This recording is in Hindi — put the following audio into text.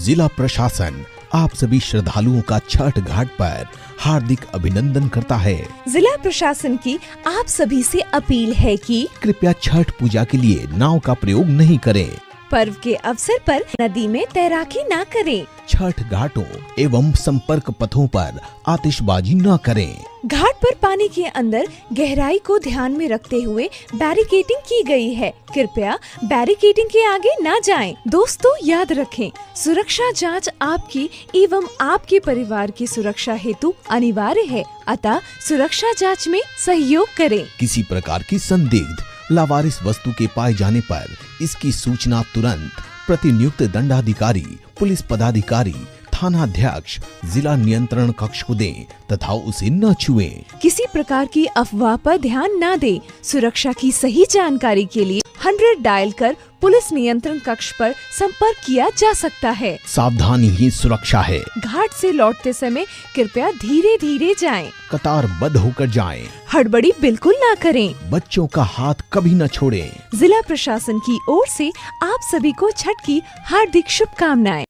जिला प्रशासन आप सभी श्रद्धालुओं का छठ घाट पर हार्दिक अभिनंदन करता है। जिला प्रशासन की आप सभी से अपील है कि कृपया छठ पूजा के लिए नाव का प्रयोग नहीं करें। पर्व के अवसर पर नदी में तैराकी न करें। छठ घाटों एवं संपर्क पथों पर आतिशबाजी न करें। घाट पर पानी के अंदर गहराई को ध्यान में रखते हुए बैरिकेडिंग की गई है। कृपया बैरिकेडिंग के आगे न जाएं। दोस्तों याद रखें, सुरक्षा जांच आपकी एवं आपके परिवार की सुरक्षा हेतु अनिवार्य है, अतः सुरक्षा जांच में सहयोग करें। किसी प्रकार की संदिग्ध लावारिस वस्तु के पाए जाने पर इसकी सूचना तुरंत प्रतिनियुक्त दंडाधिकारी, पुलिस पदाधिकारी, थानाध्यक्ष, जिला नियंत्रण कक्ष को दें तथा उसे न छुएं। किसी प्रकार की अफवाह पर ध्यान न दें। सुरक्षा की सही जानकारी के लिए 100 डायल कर पुलिस नियंत्रण कक्ष पर संपर्क किया जा सकता है। सावधानी ही सुरक्षा है। घाट से लौटते समय कृपया धीरे धीरे जाएं। कतारबद्ध होकर जाएं। हड़बड़ी बिल्कुल ना करें। बच्चों का हाथ कभी न छोड़ें। जिला प्रशासन की ओर से आप सभी को छठ की हार्दिक शुभकामनाएं।